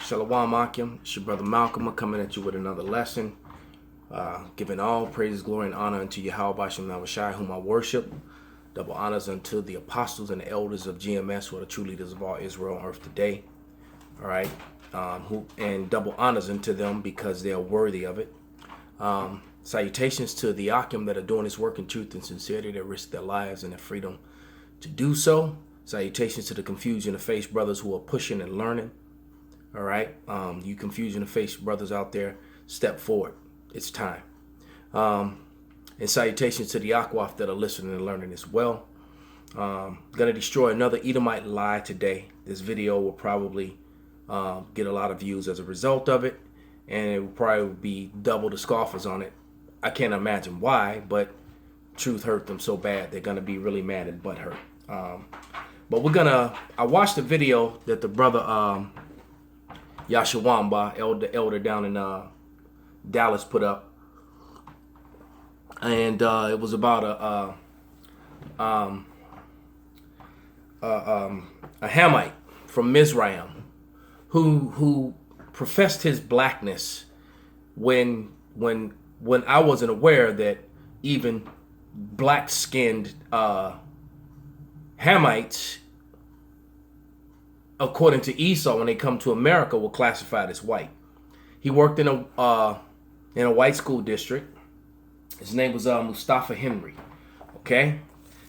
Shalom Akim, it's your brother MALCHAAMAH coming at you with another lesson. Giving all praises, glory, and honor unto Yahweh Shem Navashai, whom I worship. Double honors unto the apostles and the elders of GMS, who are the true leaders of all Israel on earth today. All right. And double honors unto them because they are worthy of it. Salutations to the Akim that are doing this work in truth and sincerity, that risk their lives and their freedom to do so. Salutations to the confusion of face brothers who are pushing and learning. All right. You confusion of face brothers out there, step forward. It's time. And salutations to the Akwaf that are listening and learning as well. Gonna destroy another Edomite lie today. This video will probably get a lot of views as a result of it, and it will probably be double the scoffers on it. I can't imagine why, but truth hurt them so bad they're gonna be really mad and butthurt. But I watched the video that the brother Yashawamba, elder down in Dallas, put up. And it was about a Hamite from Mizraim who professed his blackness when I wasn't aware that even black-skinned Hamites, according to Esau, when they come to America, were classified as white. He worked in a white school district. His name was Mustafa Henry, okay?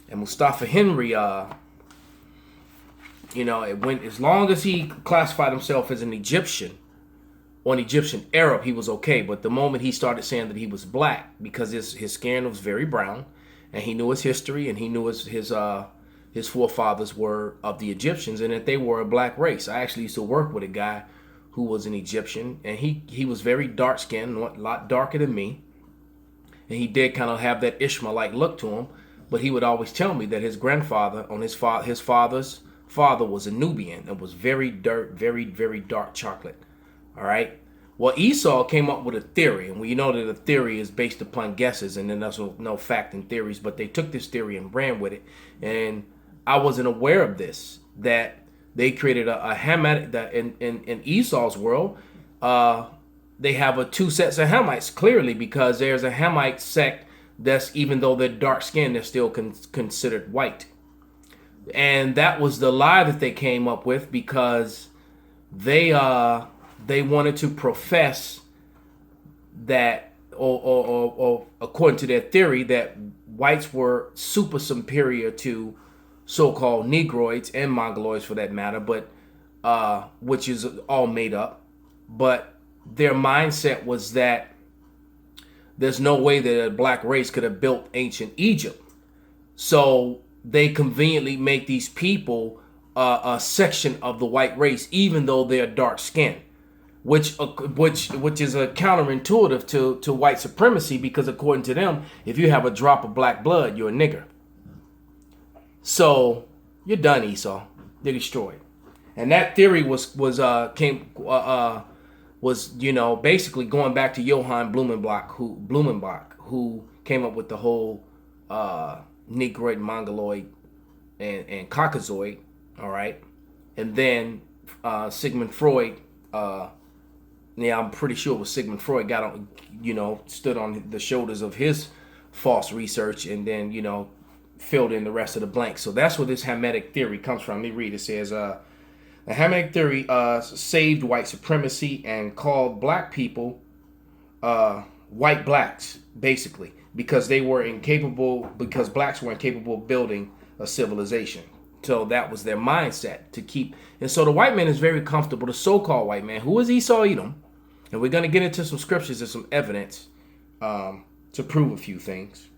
And Mustafa Henry, it went as long as he classified himself as an Egyptian or an Egyptian Arab, he was okay. But the moment he started saying that he was black, because his skin was very brown, and he knew his history, and he knew his forefathers were of the Egyptians, and that they were a black race. I actually used to work with a guy who was an Egyptian, and he was very dark skinned, a lot darker than me. And he did kind of have that Ishmaelite look to him, but he would always tell me that his grandfather, his father's father, was a Nubian and was very dark chocolate. All right. Well, Esau came up with a theory, and we know that a theory is based upon guesses, and then there's no fact in theories. But they took this theory and ran with it, and I wasn't aware of this, that they created a Hamite that in Esau's world. They have two sets of Hamites, clearly, because there's a Hamite sect that's, even though they're dark skinned, they're still considered white. And that was the lie that they came up with, because they wanted to profess that, or according to their theory, that whites were super superior to so-called Negroids and Mongoloids, for that matter, but which is all made up. But their mindset was that there's no way that a black race could have built ancient Egypt. So they conveniently make these people a section of the white race, even though they're dark skinned, which is a counterintuitive to white supremacy, because according to them, if you have a drop of black blood, you're a nigger. So you're done, Esau. They're destroyed. And that theory was basically going back to Johann Blumenbach, who came up with the whole Negroid, Mongoloid, and Caucasoid, all right? And then Sigmund Freud, I'm pretty sure it was Sigmund Freud, got on, stood on the shoulders of his false research, and then, filled in the rest of the blanks. So that's where this Hamitic theory comes from. Let me read. It says, the Hamitic theory saved white supremacy and called black people white blacks, basically, because blacks were incapable of building a civilization. So that was their mindset to keep. And so the white man is very comfortable, the so-called white man, who is Esau Edom, and we're going to get into some scriptures and some evidence to prove a few things,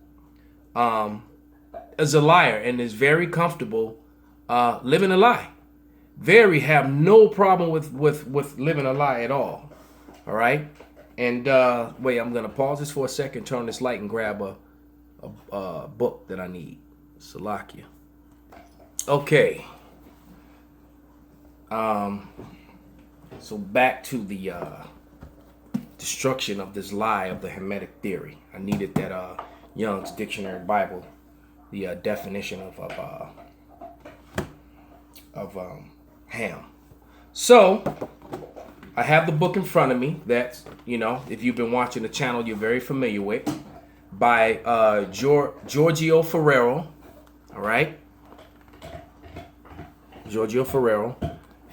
is a liar and is very comfortable living a lie. Have no problem with living a lie at all. All right. And wait, I'm gonna pause this for a second, turn on this light, and grab a book that I need. Salakia. Okay. So back to the destruction of this lie of the Hamitic theory. I needed that Young's Dictionary Bible, the definition of ham. So I have the book in front of me that, if you've been watching the channel, you're very familiar with, by Giorgio Ferrero. All right. Giorgio Ferrero.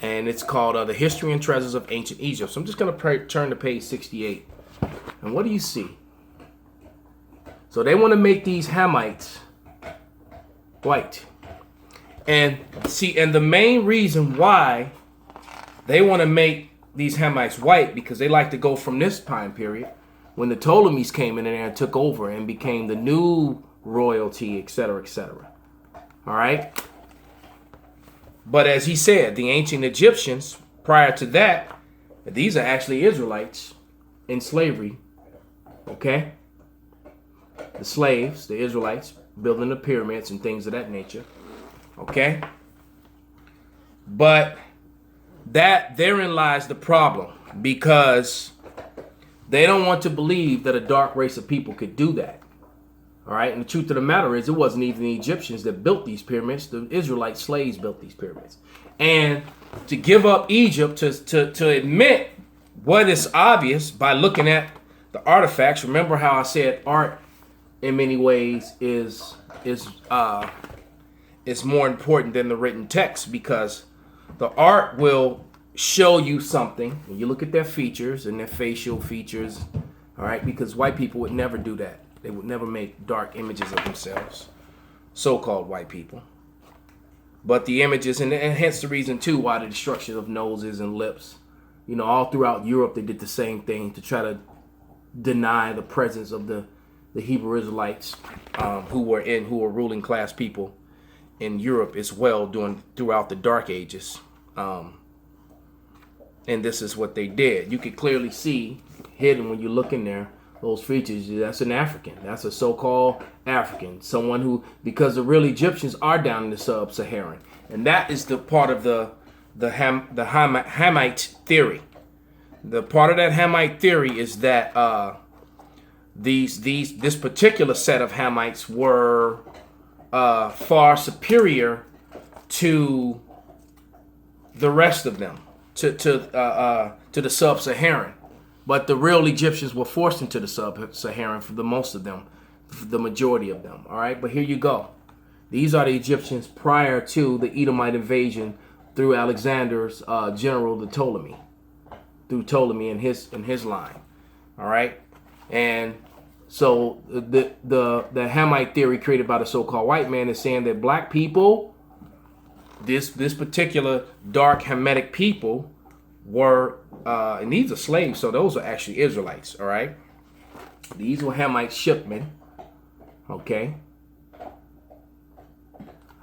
And it's called The History and Treasures of Ancient Egypt. So I'm just going to turn to page 68. And what do you see? So they want to make these Hamites white. And the main reason why they want to make these Hamites white, because they like to go from this time period when the Ptolemies came in there and took over and became the new royalty, etc., etc. All right. But as he said, the ancient Egyptians, prior to that, these are actually Israelites in slavery. Okay? The slaves, the Israelites, building the pyramids and things of that nature. Okay? But therein lies the problem, because they don't want to believe that a dark race of people could do that. All right, and the truth of the matter is, it wasn't even the Egyptians that built these pyramids. The Israelite slaves built these pyramids. And to give up Egypt, to admit what is obvious by looking at the artifacts. Remember how I said art, in many ways, is more important than the written text, because the art will show you something when you look at their features and their facial features. All right, because white people would never do that. They would never make dark images of themselves, so-called white people. But the images, and hence the reason, too, why the destruction of noses and lips. All throughout Europe, they did the same thing to try to deny the presence of the Hebrew Israelites, who were ruling class people in Europe as well throughout the Dark Ages. And this is what they did. You could clearly see, hidden when you look in there, those features. That's an African. That's a so-called African. Someone who, because the real Egyptians are down in the sub-Saharan. And that is the part of the Hamite theory. The part of that Hamite theory is that this particular set of Hamites were far superior to the rest of them, to the sub-Saharan. But the real Egyptians were forced into the sub-Saharan for the most of them, the majority of them. All right, but here you go. These are the Egyptians prior to the Edomite invasion through Alexander's general, the Ptolemy, through Ptolemy and his line. All right, and so the Hamite theory created by the so-called white man is saying that black people, this particular dark Hamitic people, were and these are slaves, so those are actually Israelites. All right, these were Hamite shipmen. Okay,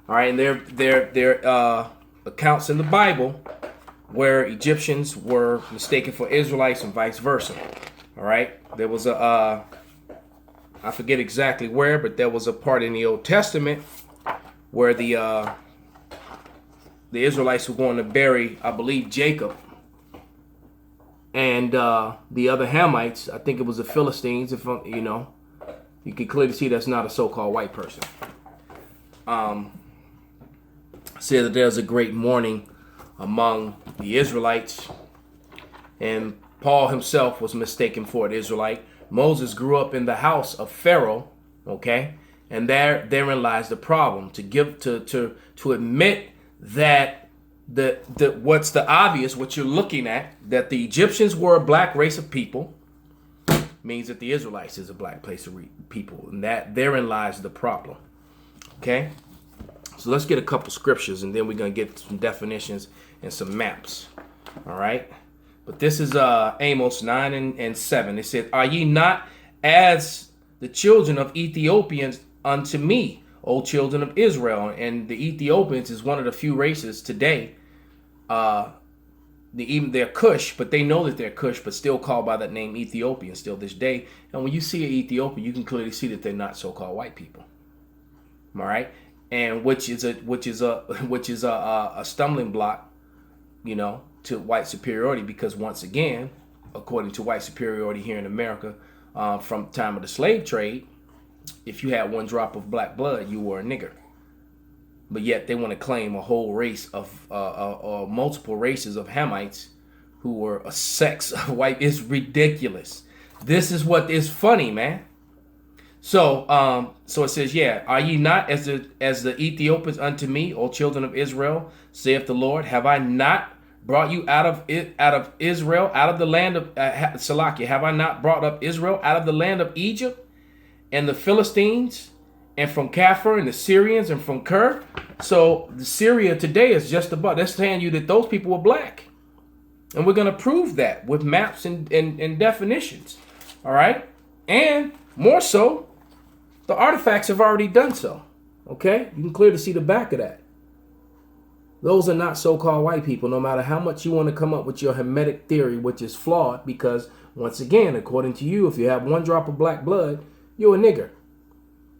all right, and there accounts in the Bible where Egyptians were mistaken for Israelites and vice versa. All right, there was I forget exactly where, but there was a part in the Old Testament where the Israelites were going to bury, I believe, Jacob. And the other Hamites, I think it was the Philistines, you can clearly see that's not a so-called white person. Said that there's a great mourning among the Israelites, and Paul himself was mistaken for an Israelite. Moses grew up in the house of Pharaoh, okay, and therein lies the problem. To admit that what's the obvious, what you're looking at, that the Egyptians were a black race of people, means that the Israelites is a black place of people, and that therein lies the problem. Okay, so let's get a couple scriptures, and then we're gonna get some definitions and some maps. All right, but this is Amos 9 and 7. It said, "Are ye not as the children of Ethiopians unto me, O children of Israel?" And the Ethiopians is one of the few races today. They're Cush, but they know that they're Cush, but still called by that name Ethiopian still this day. And when you see an Ethiopian, you can clearly see that they're not so-called white people. All right, and which is a stumbling block, to white superiority, because once again, according to white superiority here in America, from the time of the slave trade, if you had one drop of black blood, you were a nigger. But yet they want to claim a whole race of multiple races of Hamites who were a sex of white. It's ridiculous. This is what is funny, man. So so it says, yeah, are ye not as the Ethiopians unto me, O children of Israel, saith the Lord? Have I not brought you out of Israel, out of the land of Salakia? Have I not brought up Israel out of the land of Egypt and the Philistines and from Kaphir and the Syrians and from Ker? So the Syria today is just about, that's telling you that those people were black. And we're going to prove that with maps and definitions. All right. And more so, the artifacts have already done so. Okay. You can clearly see the back of that. Those are not so-called white people, no matter how much you want to come up with your Hamitic theory, which is flawed because, once again, according to you, if you have one drop of black blood, you're a nigger.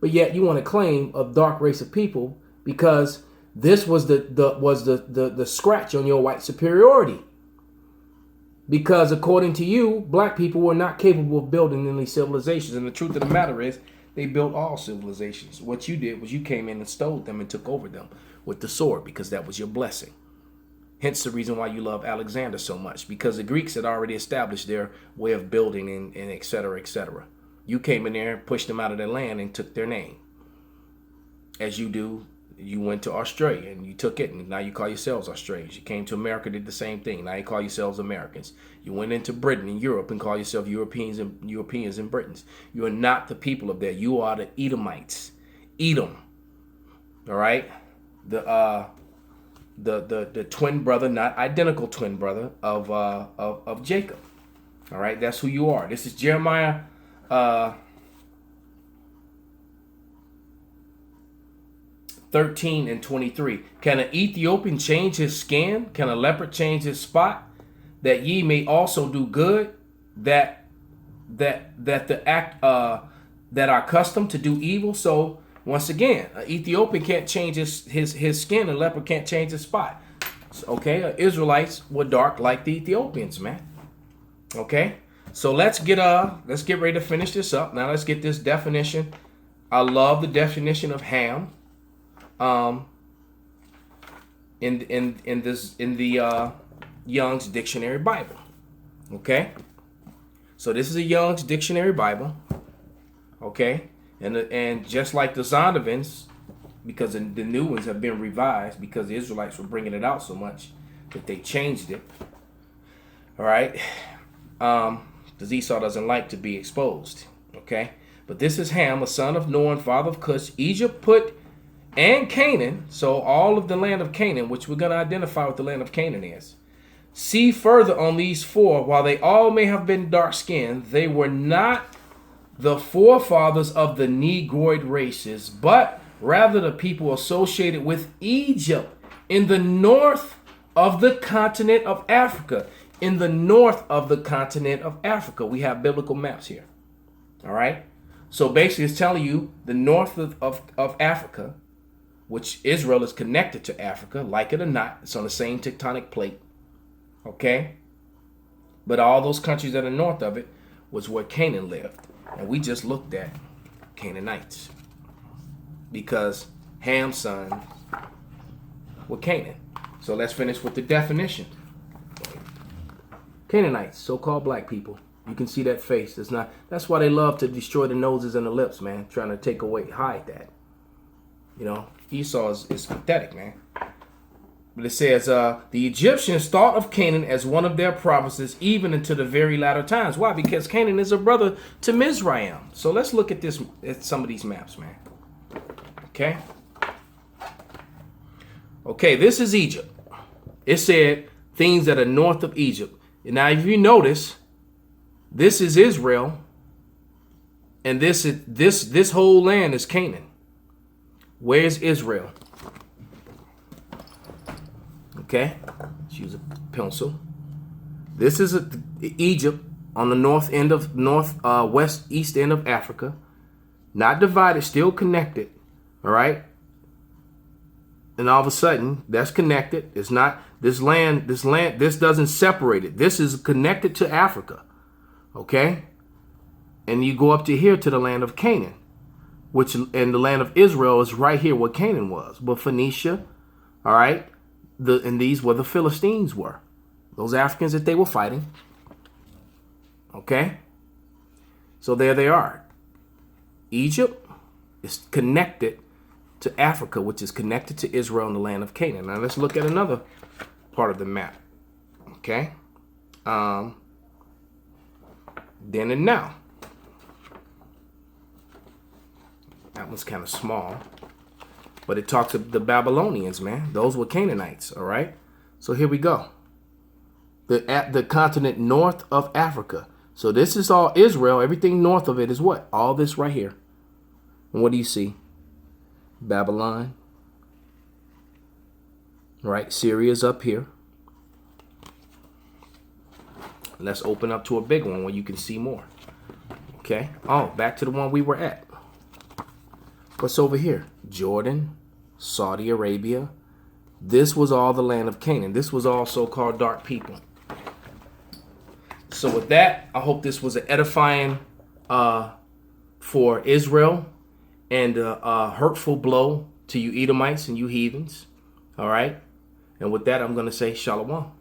But yet you want to claim a dark race of people because this was the scratch on your white superiority. Because according to you, black people were not capable of building any civilizations. And the truth of the matter is, they built all civilizations. What you did was you came in and stole them and took over them with the sword because that was your blessing. Hence the reason why you love Alexander so much, because the Greeks had already established their way of building and et cetera, et cetera. You came in there, pushed them out of their land and took their name. As you do, you went to Australia and you took it, and now you call yourselves Australians. You came to America, did the same thing. Now you call yourselves Americans. You went into Britain and Europe and call yourself Europeans and Britons. You are not the people of there. You are the Edomites. Edom. All right? The twin brother, not identical twin brother of Jacob. All right? That's who you are. This is Jeremiah 13 and 23. Can an Ethiopian change his skin? Can a leopard change his spot? That ye may also do good, that are accustomed to do evil. So once again, an Ethiopian can't change his skin, a leopard can't change his spot. So, okay, Israelites were dark like the Ethiopians, man. Okay, so let's get ready to finish this up. Now let's get this definition. I love the definition of Ham. In the Young's Dictionary Bible. Okay, so this is a Young's Dictionary Bible. Okay, and just like the Zondovans, because the new ones have been revised because the Israelites were bringing it out so much that they changed it. All right, because Esau doesn't like to be exposed. Okay, but this is Ham, a son of Noah, father of Cush, Egypt, Put, and Canaan. So all of the land of Canaan, which we're going to identify what the land of Canaan is. See further on these four, while they all may have been dark-skinned, they were not the forefathers of the Negroid races, but rather the people associated with Egypt in the north of the continent of Africa. In the north of the continent of Africa. We have biblical maps here. All right? So basically it's telling you the north of Africa, which Israel is connected to Africa, like it or not. It's on the same tectonic plate. Okay? But all those countries that are north of it was where Canaan lived. And we just looked at Canaanites. Because Ham's sons were Canaan. So let's finish with the definition. Canaanites, so-called black people. You can see that face. That's why they love to destroy the noses and the lips, man. Trying to take away, hide that. You know, Esau is pathetic, man. But it says, the Egyptians thought of Canaan as one of their provinces, even into the very latter times. Why? Because Canaan is a brother to Mizraim. So let's look at this, at some of these maps, man. Okay. Okay, this is Egypt. It said things that are north of Egypt. And now, if you notice, this is Israel, and this whole land is Canaan. Where's Israel? Okay, let's use a pencil. This is Egypt on the east end of Africa, not divided, still connected. All right, and all of a sudden that's connected. It's not this land. This doesn't separate it. This is connected to Africa. Okay, and you go up to here to the land of Canaan, and the land of Israel is right here where Canaan was. But Phoenicia, all right. And these were the Philistines were. those Africans that they were fighting. Okay? So there they are. Egypt is connected to Africa, which is connected to Israel and the land of Canaan. Now let's look at another part of the map. Okay? Then and now. That one's kind of small. But it talks of the Babylonians, man. Those were Canaanites, all right? So here we go. The continent north of Africa. So this is all Israel. Everything north of it is what? All this right here. And what do you see? Babylon. Right? Syria's up here. Let's open up to a big one where you can see more. Okay. Oh, back to the one we were at. What's over here? Jordan, Saudi Arabia. This was all the land of Canaan. This was all so-called dark people. So with that, I hope this was an edifying for Israel and a hurtful blow to you Edomites and you heathens. All right. And with that, I'm going to say shalom.